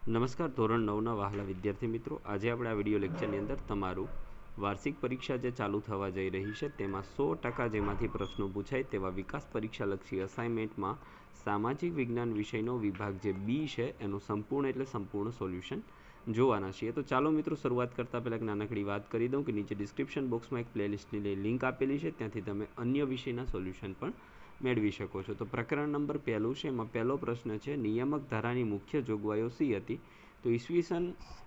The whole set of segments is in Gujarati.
નમસ્કાર ધોરણ 9ના વહાલા વિદ્યાર્થી મિત્રો, આજે આપણે આ વિડીયો લેક્ચરની અંદર તમારું વાર્ષિક પરીક્ષા જે ચાલુ થવા જઈ રહી છે તેમાં 100% જેમાંથી પ્રશ્નો પૂછાય તેવા વિકાસ પરીક્ષાલક્ષી અસાઇનમેન્ટમાં સામાજિક વિજ્ઞાન વિષયનો વિભાગ જે બી છે એનું સંપૂર્ણ સોલ્યુશન જોવાના છીએ. તો ચાલો મિત્રો, શરૂઆત કરતાં પહેલાં એક નાનકડી વાત કરી દઉં કે નીચે ડિસ્ક્રિપ્શન બોક્સમાં એક પ્લેલિસ્ટની લિંક આપેલી છે, ત્યાંથી તમે અન્ય વિષયના સોલ્યુશન પણ મેળવી શકો છો. તો પ્રકરણ નંબર 1 છે, એમાં પહેલો પ્રશ્ન છે નિયામક ધારાની મુખ્ય જોગવાઈઓ શી હતી? તો ઈસવીસન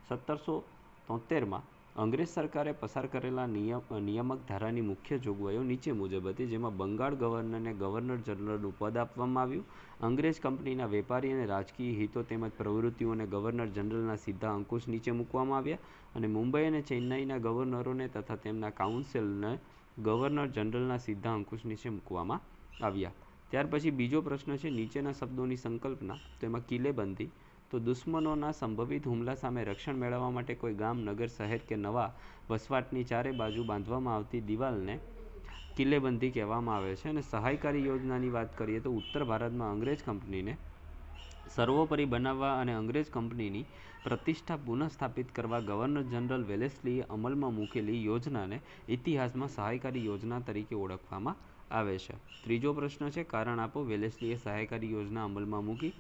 1773માં અંગ્રેજ સરકારે પસાર કરેલા નિયામક ધારાની મુખ્ય જોગવાઈઓ નીચે મુજબ હતી, જેમાં બંગાળ ગવર્નરને ગવર્નર જનરલનું પદ આપવામાં આવ્યું. અંગ્રેજ કંપનીના વેપારી અને રાજકીય હિતો તેમજ પ્રવૃત્તિઓને ગવર્નર જનરલના સીધા અંકુશ નીચે મૂકવામાં આવ્યા અને મુંબઈ અને ચેન્નાઈના ગવર્નરોને તથા તેમના કાઉન્સિલને ગવર્નર જનરલના સીધા અંકુશ નીચે મૂકવામાં આવ્યા. ત્યાર પછી બીજો પ્રશ્ન છે નીચેના શબ્દોની સંકલ્પના. તો એમાં કિલ્લેબંધી. તો દુશ્મનોના સંભવિત હુમલા સામે રક્ષણ મેળવવા માટે કોઈ ગામ, નગર, શહેર કે નવા વસવાટની ચારે બાજુ બાંધવામાં આવતી દિવાલને કિલ્લેબંધી કહેવામાં આવે છે. અને સહાયકારી યોજનાની વાત કરીએ તો ઉત્તર ભારતમાં અંગ્રેજ કંપનીને સર્વોપરી બનાવવા અને અંગ્રેજ કંપનીની પ્રતિષ્ઠા પુનઃસ્થાપિત કરવા ગવર્નર જનરલ વેલેસ્લીએ અમલમાં મૂકેલી યોજનાને ઇતિહાસમાં સહાયકારી યોજના તરીકે ઓળખવામાં આવે છે. ત્રીજો પ્રશ્ન છે કારણ આપો. વેલેસ્લીએ સહાયકારી યોજના અમલમાં મૂકી.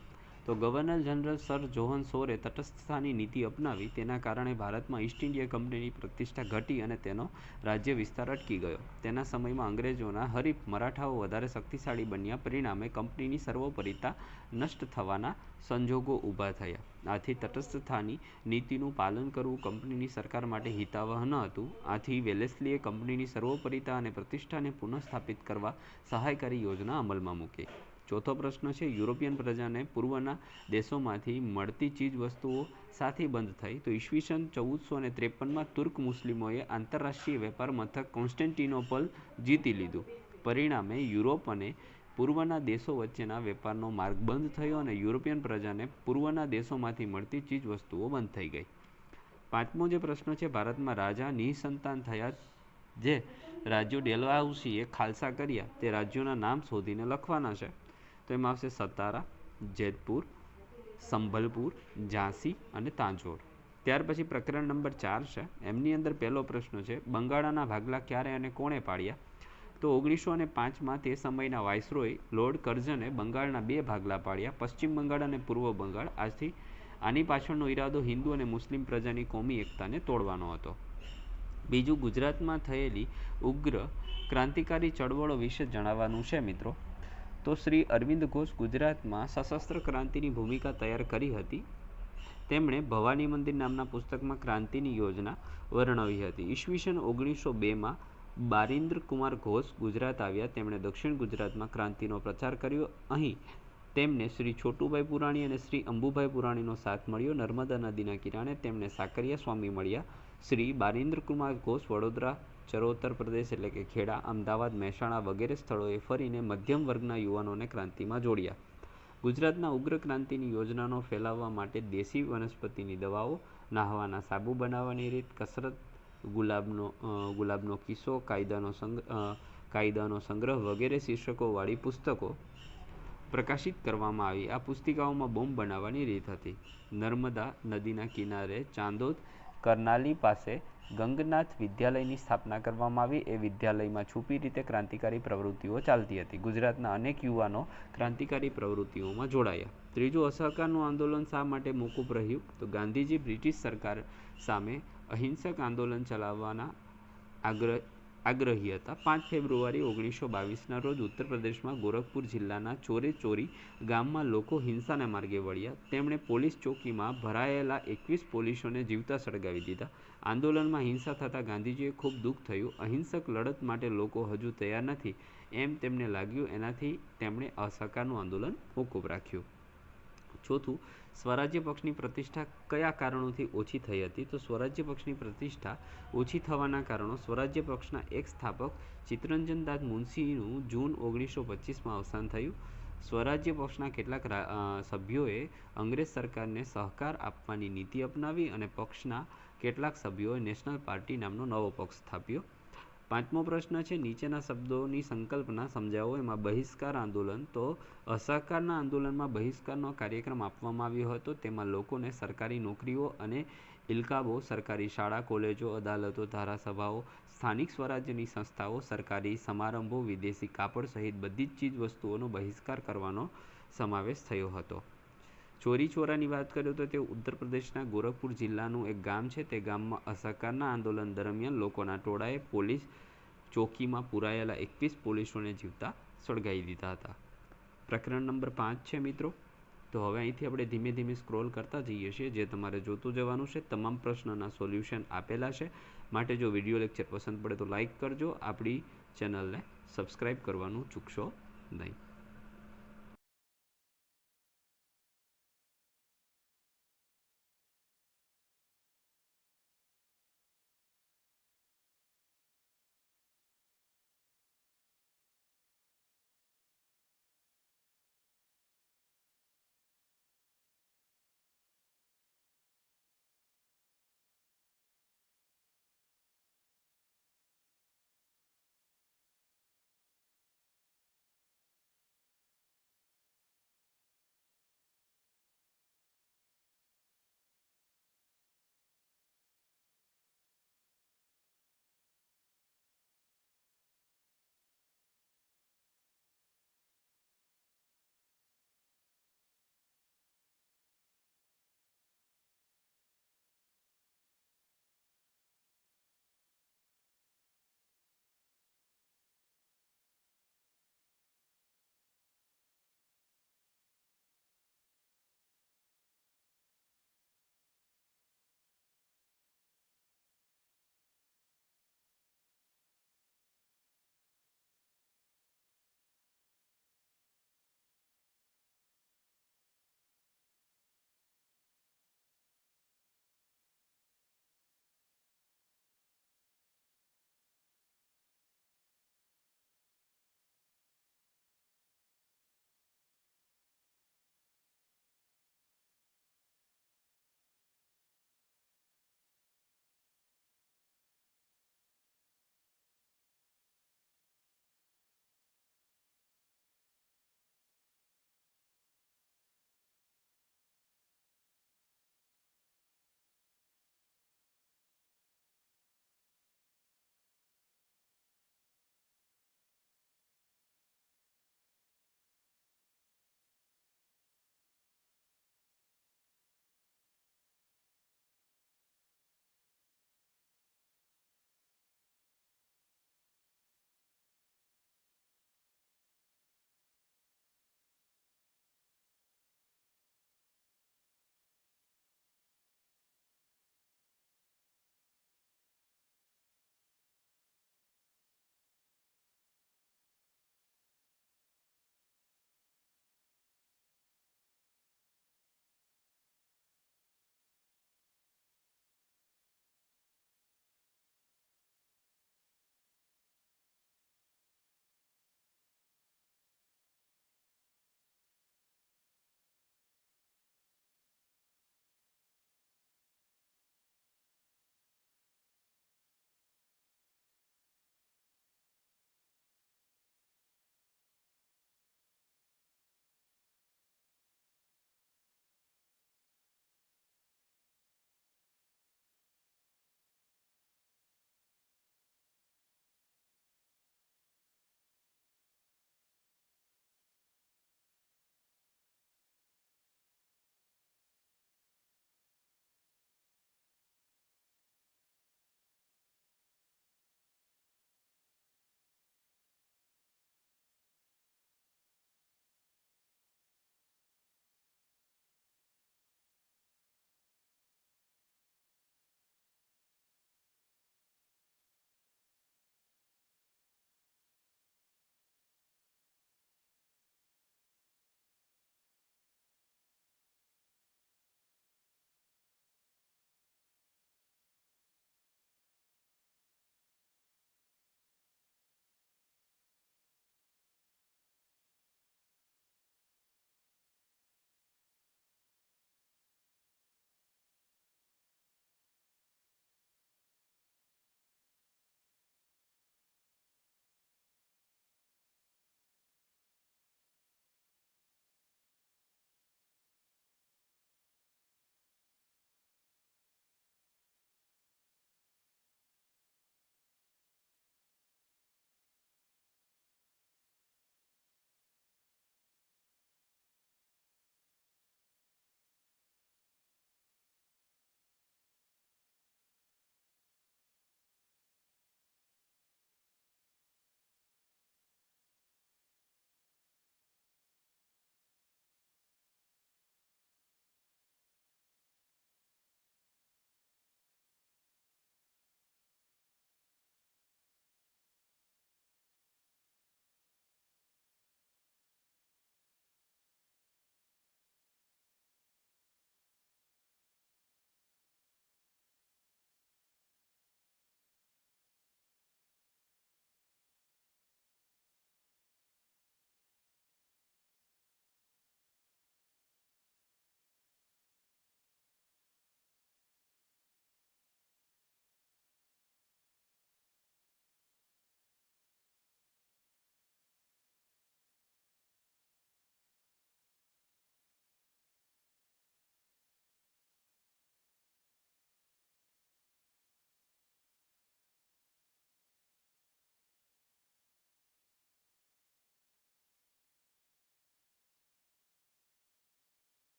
તો ગવર્નર જનરલ સર જોહન શોરે તટસ્થતાની નીતિ અપનાવી, તેના કારણે ભારતમાં ઈસ્ટ ઇન્ડિયા કંપનીની પ્રતિષ્ઠા ઘટી અને તેનો રાજ્ય વિસ્તાર અટકી ગયો. તેના સમયમાં અંગ્રેજોના હરીફ મરાઠાઓ વધારે શક્તિશાળી બન્યા, પરિણામે કંપનીની સર્વોપરિતા નષ્ટ થવાના સંજોગો ઊભા થયા. આથી તટસ્થતાની નીતિનું પાલન કરવું કંપનીની સરકાર માટે હિતાવહ ન હતું. આથી વેલેસ્લીએ કંપનીની સર્વોપરિતા અને પ્રતિષ્ઠાને પુનઃસ્થાપિત કરવા સહાયકારી યોજના અમલમાં મૂકી. ચોથો પ્રશ્ન છે યુરોપિયન પ્રજાને પૂર્વના દેશોમાંથી મળતી ચીજ વસ્તુઓ સાથી બંધ થઈ? તો ઈસવીસન 1453માં તુર્ક મુસ્લિમોએ આંતરરાષ્ટ્રીય વેપાર મથક કોન્સ્ટેન્ટિનોપલ જીતી લીધું. પરિણામે યુરોપ અને પૂર્વના દેશો વચ્ચેના વેપારનો માર્ગ બંધ થયો અને યુરોપિયન પ્રજાને પૂર્વના દેશોમાંથી મળતી ચીજ વસ્તુઓ બંધ થઈ ગઈ. પાંચમો જે પ્રશ્ન છે ભારતમાં રાજા નિસંતાન થયા જે રાજ્યો ડેલહાઉસીએ ખાલસા કર્યા તે રાજ્યોના નામ શોધીને લખવાના છે. તો એમાં આવશે સતારા, જેતપુર, સંભલપુર, ઝાંસી અને તાંજોર. ત્યાર પછી પ્રકરણ નંબર 4 છે, એમની અંદર પહેલો પ્રશ્ન છે બંગાળના ભાગલા ક્યારે અને કોણે પાડ્યા? તો 1905માં તે સમયના વાઇસરોય લોર્ડ કર્ઝને બંગાળના 2 ભાગલા પાડ્યા, પશ્ચિમ બંગાળ અને પૂર્વ બંગાળ. આની પાછળનો ઈરાદો હિન્દુ અને મુસ્લિમ પ્રજાની કોમી એકતાને તોડવાનો હતો. બીજું, ગુજરાતમાં થયેલી ઉગ્ર ક્રાંતિકારી ચળવળો વિશે જણાવવાનું છે મિત્રો. તો શ્રી અરવિંદ ઘોષ ગુજરાતમાં સશસ્ત્ર ક્રાંતિની ભૂમિકા તૈયાર કરી હતી. તેમણે ભવાની મંદિર નામના પુસ્તકમાં ક્રાંતિની યોજના વર્ણવી હતી. ઈસવીસન 1902માં બારિન્દ્ર કુમાર ઘોષ ગુજરાત આવ્યા. તેમણે દક્ષિણ ગુજરાતમાં ક્રાંતિનો પ્રચાર કર્યો. અહીં તેમને શ્રી છોટુભાઈ પુરાણી અને શ્રી અંબુભાઈ પુરાણીનો સાથ મળ્યો. નર્મદા નદીના કિનારે તેમને સાકરિયા સ્વામી મળ્યા. શ્રી બારિન્દ્ર કુમાર ઘોષ વડોદરા, ચરોતર પ્રદેશ એટલે કે ખેડા, અમદાવાદ, મહેસાણા વગેરે સ્થળોએ ફરીને મધ્યમ વર્ગના યુવાનોને ક્રાંતિમાં જોડ્યા. ગુજરાતના ઉગ્ર ક્રાંતિની યોજનાનો ફેલાવવા માટે દેશી વનસ્પતિની દવાઓ, નાહવાના સાબુ બનાવવાની રીત, કસરત, ગુલાબનો કિસ્સો, કાયદાનો સંગ્રહ વગેરે શીર્ષકોવાળી પુસ્તકો પ્રકાશિત કરવામાં આવી. આ પુસ્તિકાઓમાં બોમ્બ બનાવવાની રીત હતી. નર્મદા નદીના કિનારે ચાંદોદ કરનાલી પાસે ગંગનાથ વિદ્યાલયની સ્થાપના કરવામાં આવી. એ વિદ્યાલયમાં છુપી રીતે ક્રાંતિકારી પ્રવૃત્તિઓ ચાલતી હતી. ગુજરાતના અનેક યુવાનો ક્રાંતિકારી પ્રવૃત્તિઓમાં જોડાયા. ત્રીજું, અસહકારનું આંદોલન શા માટે મોકૂફ રહ્યું? તો ગાંધીજી બ્રિટિશ સરકાર સામે અહિંસક આંદોલન ચલાવવાના આગ્રહી હતા. 5 ફેબ્રુઆરી 1922ના રોજ ઉત્તર પ્રદેશમાં ગોરખપુર જિલ્લાના ચોરી ગામમાં લોકો હિંસાના માર્ગે વળ્યા. તેમણે પોલીસ ચોકીમાં ભરાયેલા 21 પોલીસોને જીવતા સળગાવી દીધા. આંદોલનમાં હિંસા થતાં ગાંધીજીએ ખૂબ દુઃખ થયું. અહિંસક લડત માટે લોકો હજુ તૈયાર નથી એમ તેમને લાગ્યું. એનાથી તેમણે અસહકારનું આંદોલન મોકૂફ રાખ્યું. ચોથું, સ્વરાજ્ય પક્ષની પ્રતિષ્ઠા કયા કારણોથી ઓછી થઈ હતી? તો સ્વરાજ્ય પક્ષની પ્રતિષ્ઠા ઓછી થવાના કારણો: સ્વરાજ્ય પક્ષના એક સ્થાપક ચિત્તરંજન દાસ મુનશીનું જૂન 1925માં અવસાન થયું. સ્વરાજ્ય પક્ષના કેટલાક સભ્યોએ અંગ્રેજ સરકારને સહકાર આપવાની નીતિ અપનાવી અને પક્ષના કેટલાક સભ્યોએ નેશનલ પાર્ટી નામનો નવો પક્ષ સ્થાપ્યો. પાંચમો પ્રશ્ન છે, નીચેના શબ્દોની સંકલ્પના સમજાવો. એમાં બહિષ્કાર આંદોલન, તો અસહકારના આંદોલનમાં બહિષ્કારનો કાર્યક્રમ આપવામાં આવ્યો હતો. તેમાં લોકોને સરકારી નોકરીઓ અને ઇલકાબો, સરકારી શાળા કોલેજો, અદાલતો, ધારાસભાઓ, સ્થાનિક સ્વરાજ્યની સંસ્થાઓ, સરકારી સમારંભો, વિદેશી કાપડ સહિત બધી જ ચીજ વસ્તુઓનો બહિષ્કાર કરવાનો સમાવેશ થયો હતો. ચોરી ચોરાની વાત કરીએ તો તે ઉત્તર પ્રદેશના ગોરખપુર જિલ્લાનું એક ગામ છે. તે ગામમાં અસહકારના આંદોલન દરમિયાન લોકોના ટોળાએ પોલીસ ચોકીમાં પુરાયેલા 21 પોલીસોને જીવતા સળગાવી દીધા હતા. પ્રકરણ નંબર 5 છે મિત્રો. તો હવે અહીંથી આપણે ધીમે ધીમે સ્ક્રોલ કરતા જઈએ છીએ, જે તમારે જોતું જવાનું છે. તમામ પ્રશ્નના સોલ્યુશન આપેલા છે. માટે જો વિડીયો લેક્ચર પસંદ પડે તો લાઈક કરજો. આપણી ચેનલને સબસ્ક્રાઈબ કરવાનું ચૂકશો નહીં.